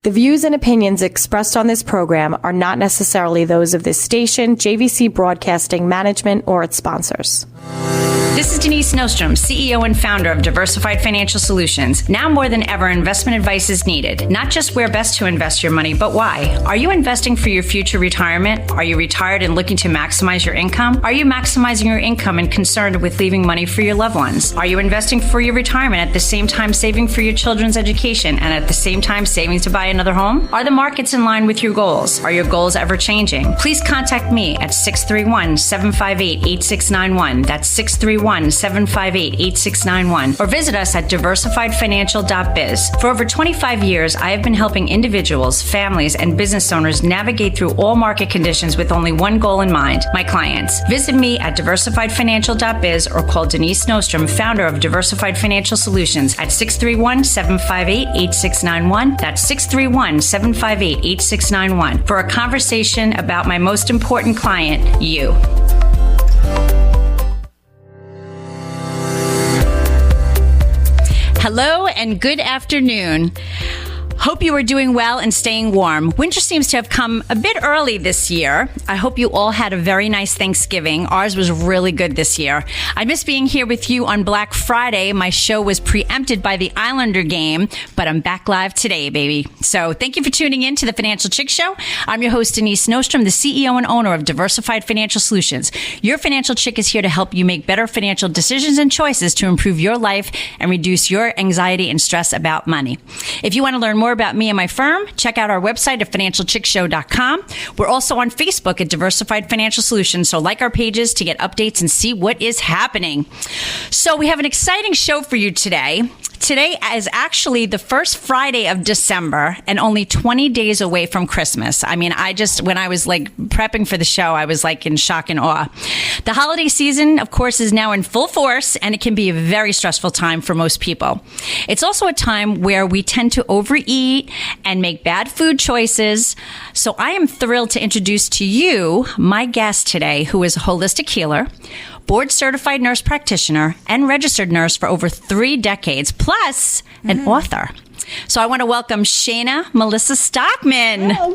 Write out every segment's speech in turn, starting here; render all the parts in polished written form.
The views and opinions expressed on this program are not necessarily those of this station, JVC Broadcasting Management, or its sponsors. This is Denise Nostrom, CEO and founder of Diversified Financial Solutions. Now more than ever, investment advice is needed. Not just where best to invest your money, but why. Are you investing for your future retirement? Are you retired and looking to maximize your income? Are you maximizing your income and concerned with leaving money for your loved ones? Are you investing for your retirement at the same time saving for your children's education and at the same time saving to buy another home? Are the markets in line with your goals? Are your goals ever changing? Please contact me at 631-758-8691. That's 631-758-8691. Or visit us at diversifiedfinancial.biz. For over 25 years, I have been helping individuals, families, and business owners navigate through all market conditions with only one goal in mind, my clients. Visit me at diversifiedfinancial.biz or call Denise Nostrom, founder of Diversified Financial Solutions, at 631-758-8691. That's 631-758-8691 for a conversation about my most important client, you. Hello and good afternoon. Hope you are doing well and staying warm. Winter seems to have come a bit early this year. I hope you all had a very nice Thanksgiving. Ours was really good this year. I miss being here with you on Black Friday. My show was preempted by the Islander game, but I'm back live today, baby. So thank you for tuning in to the Financial Chick Show. I'm your host, Denise Nostrom, the CEO and owner of Diversified Financial Solutions. Your Financial Chick is here to help you make better financial decisions and choices to improve your life and reduce your anxiety and stress about money. If you want to learn more about me and my firm, check out our website at financialchickshow.com. We're also on Facebook at Diversified Financial Solutions, so like our pages to get updates and see what is happening. So we have an exciting show for you today. Today is actually the first Friday of December and only 20 days away from Christmas. I mean, when I was like prepping for the show, I was like in shock and awe. The holiday season, of course, is now in full force, and it can be a very stressful time for most people. It's also a time where we tend to overeat and make bad food choices. So I am thrilled to introduce to you my guest today, who is a holistic healer, board-certified nurse practitioner, and registered nurse for over 3 decades, plus an author. So I want to welcome Shayna Melissa Stockman. Oh,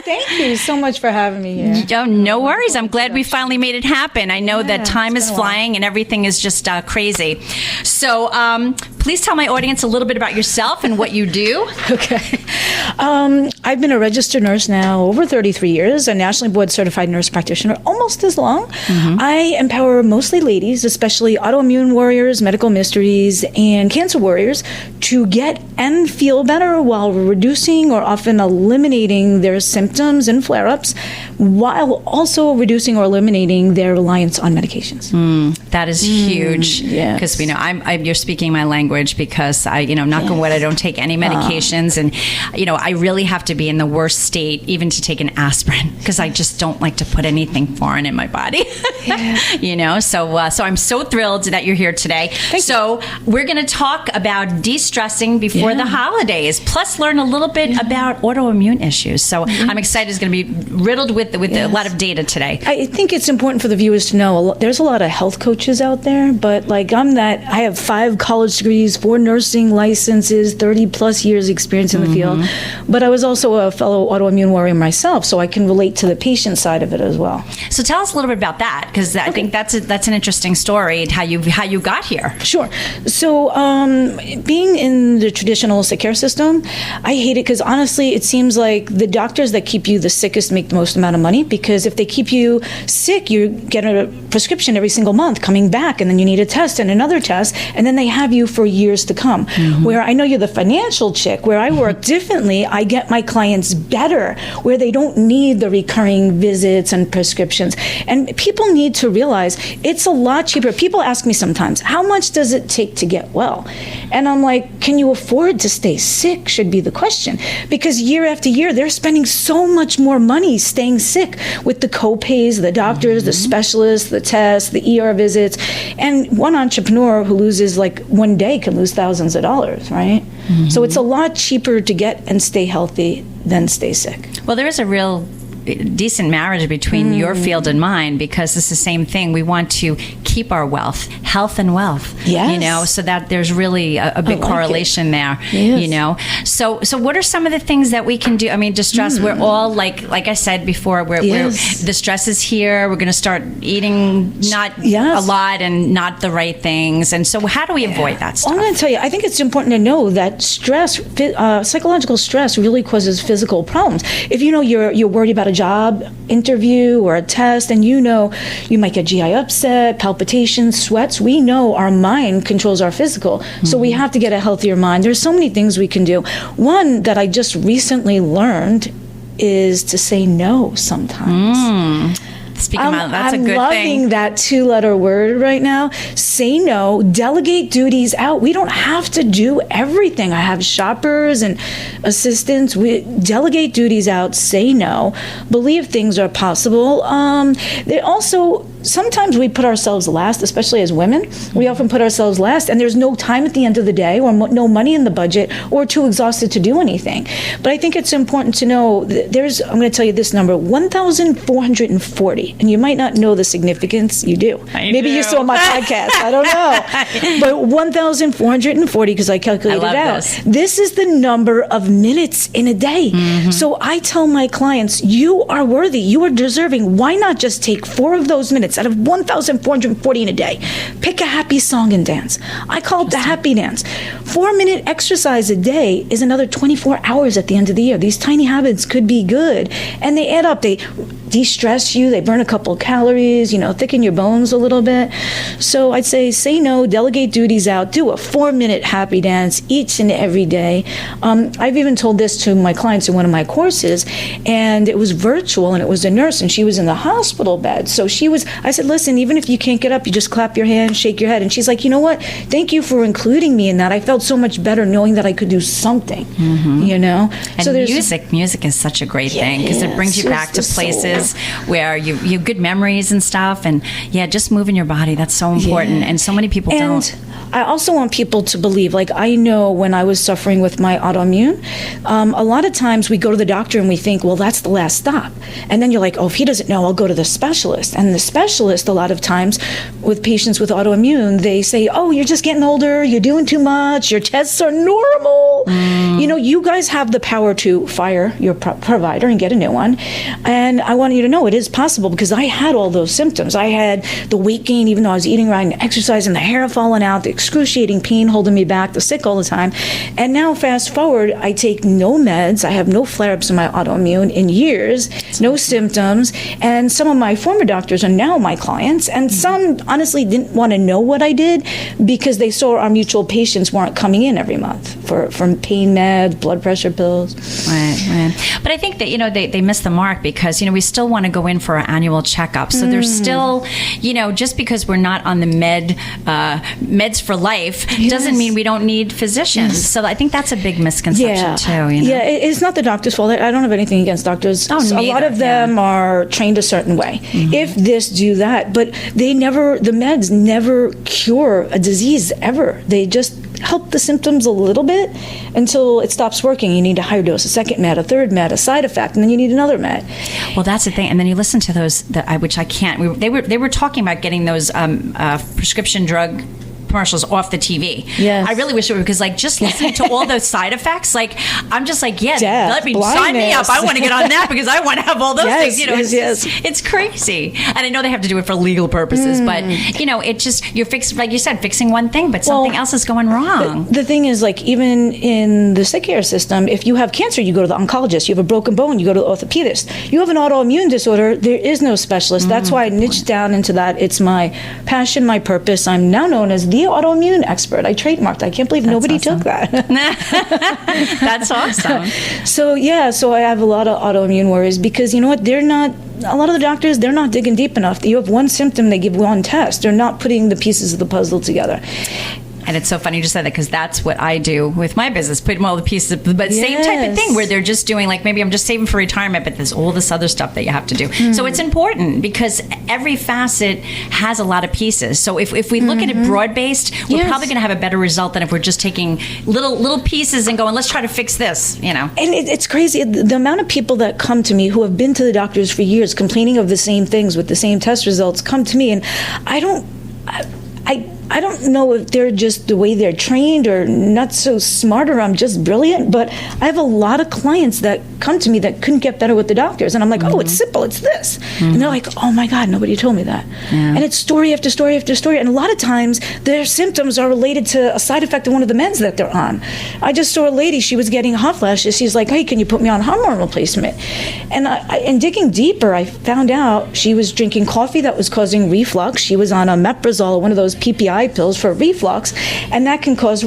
thank you so much for having me here. Oh, no worries. I'm glad we finally made it happen. I know that time is flying and everything is just crazy. So please tell my audience a little bit about yourself and what you do. Okay. I've been a registered nurse now over 33 years, a nationally board certified nurse practitioner almost as long. Mm-hmm. I empower mostly ladies, especially autoimmune warriors, medical mysteries, and cancer warriors to get and feel better while reducing or often eliminating their symptoms and flare-ups, while also reducing or eliminating their reliance on medications. That is huge. Yes. Because you're speaking my language, because I, knock on wood, I don't take any medications, and I really have to be in the worst state even to take an aspirin, because I just don't like to put anything foreign in my body. So I'm so thrilled that you're here today. So we're going to talk about de-stressing before the holidays, plus learn a little bit about autoimmune issues. So I'm excited. It's going to be riddled with a lot of data today. I think it's important for the viewers to know there's a lot of health coaches out there, but I have 5 college degrees, 4 nursing licenses, 30 plus years experience in the field. But I was also a fellow autoimmune warrior myself, so I can relate to the patient side of it as well. So tell us a little bit about that, because I think that's an interesting story, and how you got here. Sure. So being in the traditional sick care system, I hate it, because honestly, it seems like the doctors that keep you the sickest make the most amount of money, because if they keep you sick, you get a prescription every single month coming back, and then you need a test and another test, and then they have you for years to come. Where I know you're the financial chick, where I work differently, I get my clients better, where they don't need the recurring visits and prescriptions. And people need to realize it's a lot cheaper. People ask me sometimes, how much does it take to get well? And I'm like, can you afford to stay sick, should be the question. Because year after year, they're spending so much more money staying sick with the co-pays, the doctors, the specialists, the tests, the ER visits. And one entrepreneur who loses one day can lose thousands of dollars, right? So it's a lot cheaper to get and stay healthy than stay sick. Well, there is a real decent marriage between your field and mine, because it's the same thing. We want to keep our wealth, health and wealth, Yes. so that there's really a big correlation there, Yes. So what are some of the things that we can do? I mean, distress, we're all, like I said before, we're the stress is here. We're going to start eating not a lot and not the right things. And so how do we avoid that stuff? I'm going to tell you, I think it's important to know that stress, psychological stress really causes physical problems. If you know you're worried about a job interview or a test, and you know you might get GI upset, palpitations, sweats, we know our mind controls our physical. So we have to get a healthier mind. There's so many things we can do. One that I just recently learned is to say no sometimes. Speaking about that's a good thing. I'm loving that 2-letter word right now. Say no, delegate duties out. We don't have to do everything. I have shoppers and assistants. We delegate duties out, say no, believe things are possible. They also, sometimes we put ourselves last, especially as women. We often put ourselves last, and there's no time at the end of the day, or no money in the budget, or too exhausted to do anything. But I think it's important to know there's, I'm going to tell you this number, 1,440. And you might not know the significance. You do. Maybe you saw my podcast. I don't know. But 1,440, because I calculated it out. This is the number of minutes in a day. So I tell my clients, you are worthy. You are deserving. Why not just take 4 of those minutes out of 1,440 in a day? Pick a happy song and dance. I call it the happy dance. 4-minute exercise a day is another 24 hours at the end of the year. These tiny habits could be good, and they add up. They de-stress you. They burn a couple of calories, thicken your bones a little bit. So I'd say no, delegate duties out, do a 4-minute happy dance each and every day. I've even told this to my clients in one of my courses, and it was virtual, and it was a nurse, and she was in the hospital bed. So I said, listen, even if you can't get up, you just clap your hands, shake your head. And she's like, you know what? Thank you for including me in that. I felt so much better knowing that I could do something, And so music is such a great thing, because it brings you back to places where you have good memories and stuff, and just moving your body, that's so important, and so many people don't. I also want people to believe, like I know when I was suffering with my autoimmune, a lot of times we go to the doctor and we think, well, that's the last stop. And then you're like, oh, if he doesn't know, I'll go to the specialist. And the specialist, a lot of times with patients with autoimmune, they say, oh, you're just getting older, you're doing too much, your tests are normal. You guys have the power to fire your provider and get a new one. And I want you to know it is possible, because I had all those symptoms. I had the weight gain, even though I was eating right and exercising, the hair falling out, the excruciating pain holding me back, the sick all the time. And now fast forward, I take no meds. I have no flare-ups in my autoimmune in years, no symptoms. And some of my former doctors are now my clients. And some honestly didn't want to know what I did, because they saw our mutual patients weren't coming in every month for pain meds, blood pressure pills. Right. But I think that, they missed the mark, because, we still want to go in for our annual checkup. So there's still, just because we're not on the meds for life doesn't mean we don't need physicians. So I think that's a big misconception too. It's not the doctor's fault. I don't have anything against doctors. Oh, a lot of them are trained a certain way. If this, do that, but the meds never cure a disease ever. They just help the symptoms a little bit until it stops working. You need a higher dose, a second med, a third med, a side effect, and then you need another med. Well, that's the thing. And then you listen to those, which I can't. They were talking about getting those prescription drug commercials off the TV. Yes. I really wish it were, because just listening to all those side effects, I'm just like, Death, let me sign me up. I want to get on that, because I want to have all those things. It's crazy. And I know they have to do it for legal purposes, but it just, you're like you said, fixing one thing, but something else is going wrong. The thing is, even in the sick care system, if you have cancer, you go to the oncologist. You have a broken bone, you go to the orthopedist. You have an autoimmune disorder, there is no specialist. That's why I niched down into that. It's my passion, my purpose. I'm now known as the autoimmune expert. I trademarked. I can't believe nobody took that. That's awesome. So I have a lot of autoimmune worries, because you know what? A lot of the doctors, they're not digging deep enough. You have one symptom, they give one test. They're not putting the pieces of the puzzle together. And it's so funny you just said that, because that's what I do with my business, put all the pieces, but same type of thing where they're just doing like, maybe I'm just saving for retirement, but there's all this other stuff that you have to do. So it's important because every facet has a lot of pieces. So if we look at it broad-based, we're probably going to have a better result than if we're just taking little pieces and going, let's try to fix this, you know. And it's crazy. The amount of people that come to me who have been to the doctors for years complaining of the same things with the same test results come to me, and I don't know if they're just the way they're trained or not so smart, or I'm just brilliant, but I have a lot of clients that come to me that couldn't get better with the doctors. And I'm like, oh, it's simple, it's this. And they're like, oh my God, nobody told me that. And it's story after story after story. And a lot of times their symptoms are related to a side effect of one of the meds that they're on. I just saw a lady, she was getting hot flashes. She's like, hey, can you put me on hormone replacement? And in digging deeper, I found out she was drinking coffee that was causing reflux. She was on a omeprazole, one of those PPI pills for reflux, and that can cause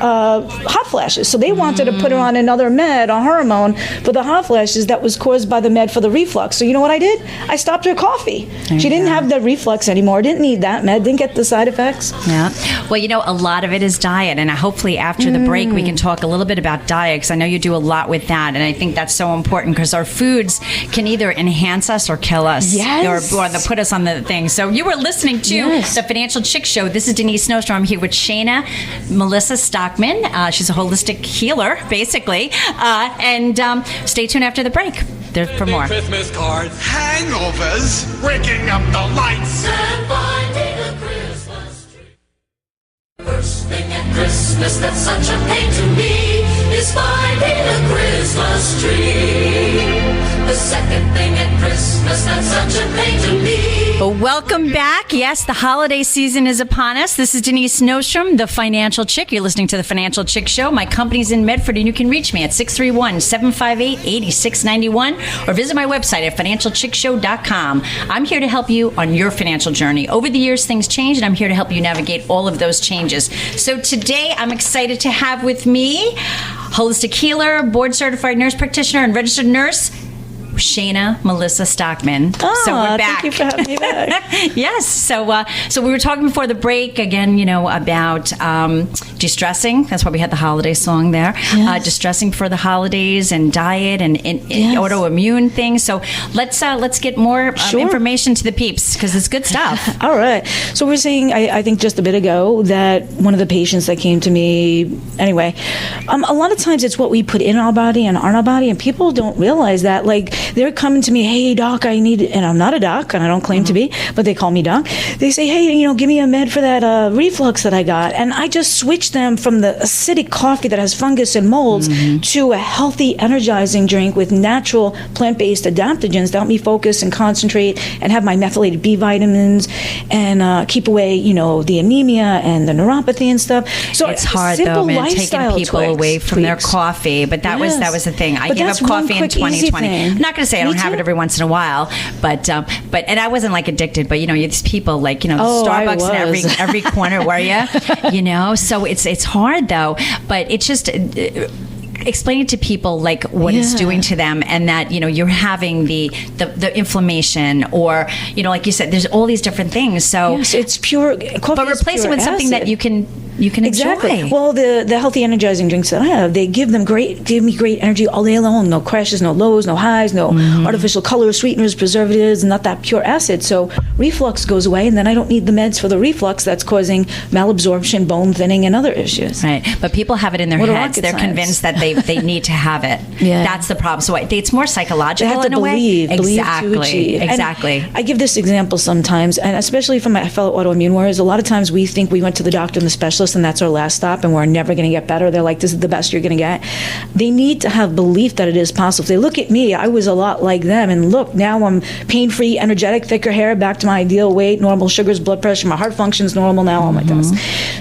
hot flashes. So they wanted to put her on another med, a hormone, for the hot flashes that was caused by the med for the reflux. So you know what I did? I stopped her coffee. She didn't have the reflux anymore, didn't need that med, didn't get the side effects. Yeah. Well, you know, a lot of it is diet, and hopefully after the break we can talk a little bit about diet, because I know you do a lot with that, and I think that's so important, because our foods can either enhance us or kill us, or put us on the thing. So you were listening to the Financial Chick Show. This is Denise Nostrom. I'm here with Shayna Melissa Stockman. She's a holistic healer, basically. And stay tuned after the break for more. Christmas cards, hangovers, breaking up the lights, and finding a Christmas tree. First thing at Christmas that's such a pain to me is finding a Christmas tree. The second thing at Christmas that's such a pain to me. Welcome back. Yes, the holiday season is upon us. This is Denise Nostrom, the Financial Chick. You're listening to the Financial Chick Show. My company's in Medford, and you can reach me at 631-758-8691 or visit my website at financialchickshow.com. I'm here to help you on your financial journey. Over the years, things change, and I'm here to help you navigate all of those changes. So today, I'm excited to have with me holistic healer, board-certified nurse practitioner, and registered nurse, Shayna Melissa Stockman. Oh, so we're back. Thank you for having me back. Yes. So we were talking before the break again, you know, about de-stressing. That's why we had the holiday song there. Yes. De-stressing for the holidays, and diet, and autoimmune things. So let's get more information to the peeps, because it's good stuff. All right. So we're saying, I think just a bit ago, that one of the patients that came to me, anyway, a lot of times it's what we put in our body and on our body, and people don't realize that. Like, they're coming to me, hey, doc, I need, and I'm not a doc, and I don't claim to be, but they call me doc. They say, hey, you know, give me a med for that reflux that I got. And I just switch them from the acidic coffee that has fungus and molds to a healthy, energizing drink with natural plant-based adaptogens to help me focus and concentrate and have my methylated B vitamins and keep away, you know, the anemia and the neuropathy and stuff. So it's hard, though, man, taking people away from their coffee. But that was the thing. I gave up coffee in 2020. I'm not going to say I don't have it every once in a while, but and I wasn't like addicted, but you know, these people like, you know, Starbucks in every corner, were you? You know, so it's hard though, but it's just explaining to people like what it's doing to them, and that, you know, you're having the inflammation, or, you know, like you said, there's all these different things. So it's pure coffee, but replace it with something that you can enjoy. Well, the healthy energizing drinks that I have, they give me great energy all day long. No crashes, no lows, no highs, no artificial colors, sweeteners, preservatives, not that pure acid. So reflux goes away, and then I don't need the meds for the reflux that's causing malabsorption, bone thinning, and other issues. Right, but people have it in their heads. They're convinced that they need to have it. That's the problem. So it's more psychological in a way. Exactly. And I give this example sometimes, and especially from my fellow autoimmune warriors. A lot of times we think we went to the doctor and the specialist, and that's our last stop, and we're never going to get better. They're like, this is the best you're going to get. They need to have belief that it is possible. If they look at me, I was a lot like them, and look, now I'm pain-free, energetic, thicker hair, back to my ideal weight, normal sugars, blood pressure, my heart functions normal now, all my tests.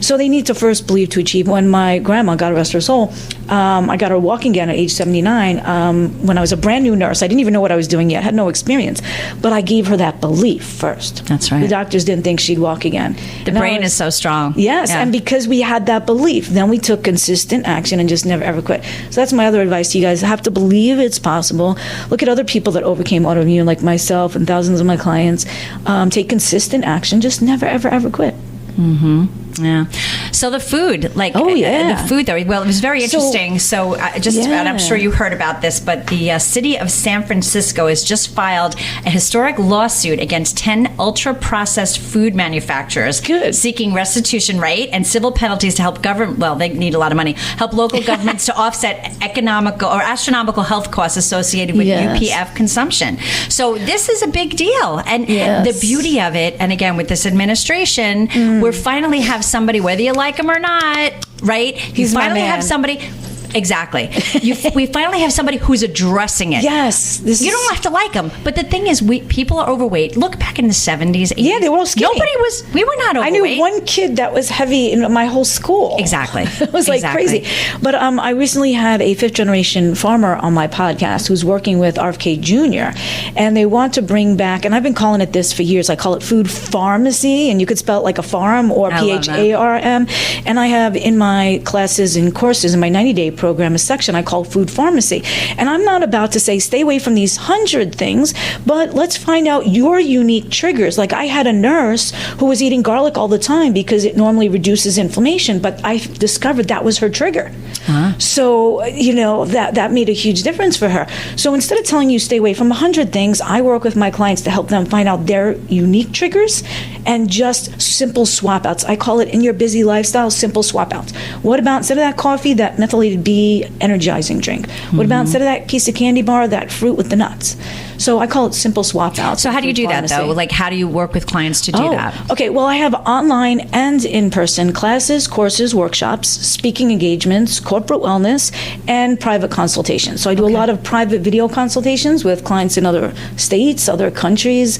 So they need to first believe to achieve. When my grandma, God rest her soul, I got her walking again at age 79 when I was a brand new nurse. I didn't even know what I was doing yet, had no experience, but I gave her that belief first. That's right. The doctors didn't think she'd walk again. The brain is so strong. Yes, and because we had that belief, then we took consistent action and just never ever quit. So that's my other advice to you guys. Have to believe it's possible. Look at other people that overcame autoimmune, like myself and thousands of my clients. Take consistent action. Just never ever quit. Yeah. So the food, like the food though, well, it was very interesting. So and I'm sure you heard about this, but the city of San Francisco has just filed a historic lawsuit against 10 ultra-processed food manufacturers seeking restitution, right, and civil penalties to help government, well, they need a lot of money, help local governments to offset economical or astronomical health costs associated with UPF consumption. So this is a big deal. And the beauty of it, and again, with this administration, we're finally have somebody, whether you like him or not, right? He's finally my man. have somebody. Exactly. We finally have somebody who's addressing it. Yes. You don't have to like them. But the thing is, people are overweight. Look back in the 70s, 80s. Yeah, they were all skinny. We were not overweight. I knew one kid that was heavy in my whole school. Exactly. It was like crazy. But I recently had a fifth-generation farmer on my podcast who's working with RFK Jr., and they want to bring back, and I've been calling it this for years, I call it food pharmacy, and you could spell it like a farm or PHARM. And I have in my classes and courses, in my 90-day program, a section I call food pharmacy. And I'm not about to say stay away from these 100 things, but let's find out your unique triggers. Like I had a nurse who was eating garlic all the time because it normally reduces inflammation, but I discovered that was her trigger. So, that made a huge difference for her. So instead of telling you stay away from 100 things, I work with my clients to help them find out their unique triggers and just simple swap outs. I call it in your busy lifestyle, simple swap outs. What about instead of that coffee, that methylated B energizing drink? What about instead of that piece of candy bar, that fruit with the nuts? So I call it simple swap outs. So how do you do that though? Like how do you work with clients to do that? Okay, well I have online and in-person classes, courses, workshops, speaking engagements, corporate wellness, and private consultations. So I do a lot of private video consultations with clients in other states, other countries.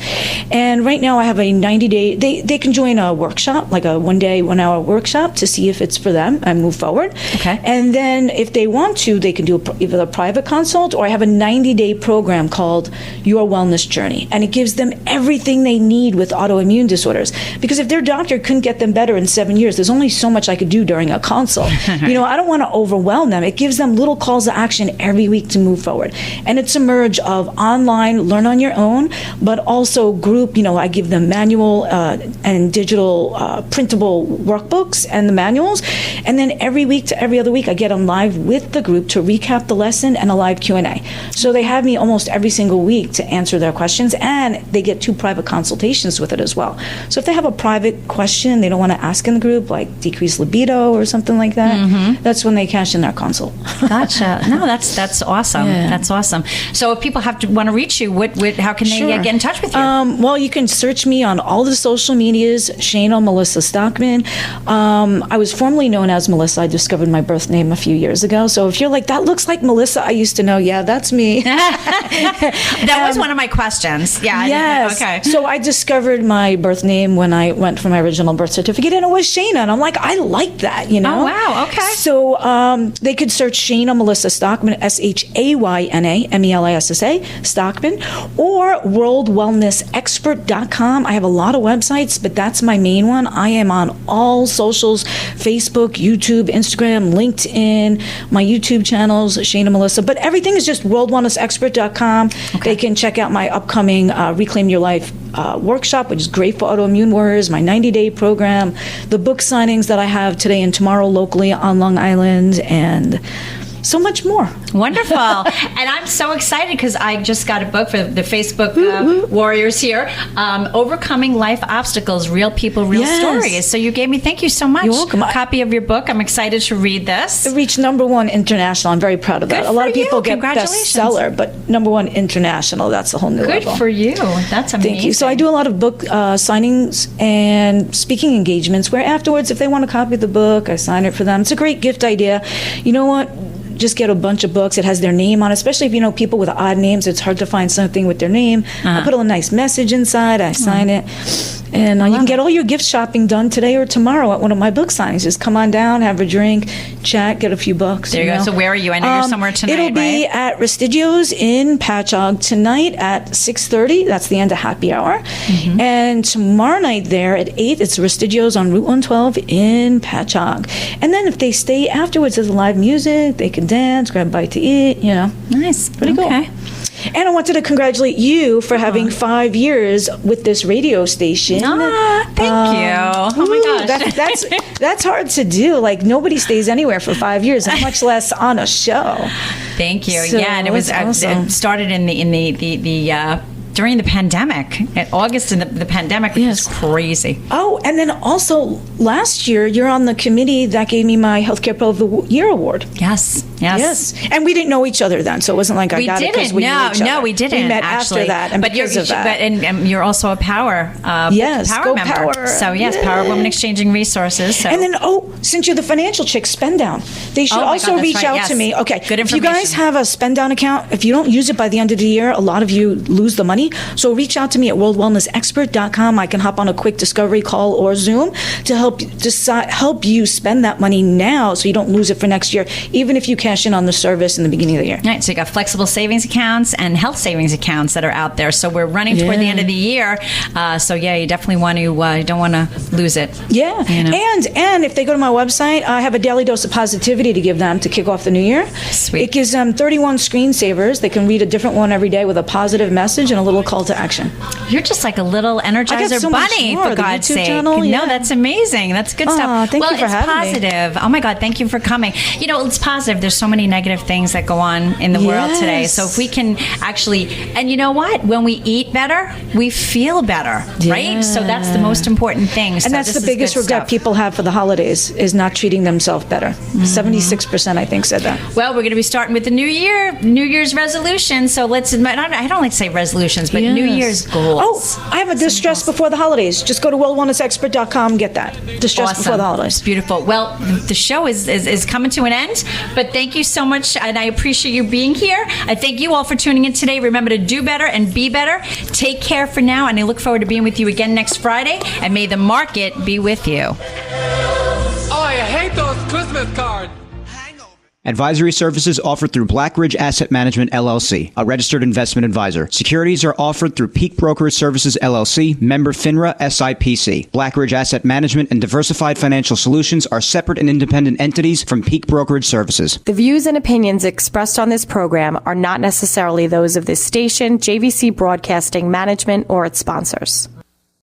And right now I have a 90-day, they can join a workshop, like a 1-day, 1-hour workshop to see if it's for them and move forward. Okay. And then if they want to, they can do either a private consult, or I have a 90-day program called Your Wellness Journey. And it gives them everything they need with autoimmune disorders. Because if their doctor couldn't get them better in 7 years, there's only so much I could do during a consult. I don't want to overwhelm them. It gives them little calls to action every week to move forward. And it's a merge of online, learn on your own, but also group. I give them manual and digital printable workbooks and the manuals. And then every week to every other week, I get them live with the group to recap the lesson and a live Q&A. So they have me almost every single week to answer their questions, and they get 2 private consultations with it as well. So if they have a private question they don't want to ask in the group, like decreased libido or something like that, that's when they cash in their consult. Gotcha. No, that's awesome. Yeah. That's awesome. So if people want to reach you, how can they get in touch with you? Well, you can search me on all the social medias, Shayna Melissa Stockman. I was formerly known as Melissa. I discovered my birth name a few years ago. So if you're like, that looks like Melissa I used to know, yeah, that's me. That was one of my questions. Yeah. Yes. Okay. So I discovered my birth name when I went for my original birth certificate, and it was Shayna. And I'm like, I like that, Oh, wow. Okay. So they could search Shayna Melissa Stockman, SHAYNA MELISSA, Stockman, or worldwellnessexpert.com. I have a lot of websites, but that's my main one. I am on all socials, Facebook, YouTube, Instagram, LinkedIn, my YouTube channels, Shayna Melissa. But everything is just worldwellnessexpert.com. They can check out my upcoming Reclaim Your Life workshop, which is great for autoimmune warriors, my 90-day program, the book signings that I have today and tomorrow locally on Long Island, and so much more. Wonderful. And I'm so excited because I just got a book for the Facebook warriors here, Overcoming Life Obstacles, Real People, Real Stories. So you gave me, thank you so much. You're welcome. A copy of your book. I'm excited to read this. It reached #1 international. I'm very proud of that. Good a lot for of people you. get Congratulations. bestseller, but #1 international, that's a whole new Good level. for you. That's amazing. Thank you. So I do a lot of book signings and speaking engagements where afterwards, if they want a copy of the book, I sign it for them. It's a great gift idea. You know what? Just get a bunch of books. It has their name on it, especially if you know people with odd names. It's hard to find something with their name. I put a nice message inside. I sign it. And you can get all your gift shopping done today or tomorrow at one of my book signings. Just come on down, have a drink, chat, get a few books. There you go. So where are you? I know you're somewhere tonight, It'll be at Restidio's in Patchogue tonight at 6:30. That's the end of happy hour. And tomorrow night there at 8, it's Restidio's on Route 112 in Patchogue. And then if they stay afterwards, there's live music. They can dance, grab a bite to eat, Nice. Pretty cool. And I wanted to congratulate you for having 5 years with this radio station. Thank you. Oh my gosh. That's hard to do. Like, nobody stays anywhere for 5 years, and much less on a show. Thank you. So yeah, and it was awesome. it started in the during the pandemic, in August, in the pandemic, which was crazy. Oh, and then also last year, you're on the committee that gave me my Healthcare Pro of the Year award. Yes. And we didn't know each other then, so it wasn't like I got it because we knew each other. No, we didn't. We met actually. after that, and but because of that. And you're also a Power Go member. Power. So yes, Power Women Exchanging Resources. So. And then, since you're the financial chick, Spend Down. They should also reach out to me. Okay, good information. If you guys have a Spend Down account, if you don't use it by the end of the year, a lot of you lose the money. So reach out to me at worldwellnessexpert.com. I can hop on a quick discovery call or Zoom to help you spend that money now so you don't lose it for next year, even if you cash in on the service in the beginning of the year. All right, so you got flexible savings accounts and health savings accounts that are out there. So we're running toward the end of the year. So yeah, you definitely want to, you don't want to lose it. Yeah, you know? and if they go to my website, I have a daily dose of positivity to give them to kick off the new year. Sweet. It gives them 31 screensavers. They can read a different one every day with a positive message and a little call to action. You're just like a little Energizer so much bunny, more. for The God's YouTube sake. channel, No, that's amazing. That's good stuff. Thank you for it's having me. positive. Oh my God, thank you for coming. You know, it's positive. There's so many negative things that go on in the world today. So if we can actually, and you know what? When we eat better, we feel better, right? So that's the most important thing. And that's the biggest regret people have for the holidays is not treating themselves better. 76%, I think, said that. Well, we're going to be starting with the new year, New Year's resolution. So let's, I don't like to say resolutions, but New Year's goals. I have a distress before the holidays. Just go to worldwellnessexpert.com and get that. Distress before the holidays. It's beautiful. Well, the show is coming to an end, but thank you so much, and I appreciate you being here. I thank you all for tuning in today. Remember to do better and be better. Take care for now, and I look forward to being with you again next Friday, and may the market be with you. Oh, I hate those Christmas cards. Advisory services offered through Blackridge Asset Management, LLC, a registered investment advisor. Securities are offered through Peak Brokerage Services, LLC, member FINRA, SIPC. Blackridge Asset Management and Diversified Financial Solutions are separate and independent entities from Peak Brokerage Services. The views and opinions expressed on this program are not necessarily those of this station, JVC Broadcasting Management, or its sponsors.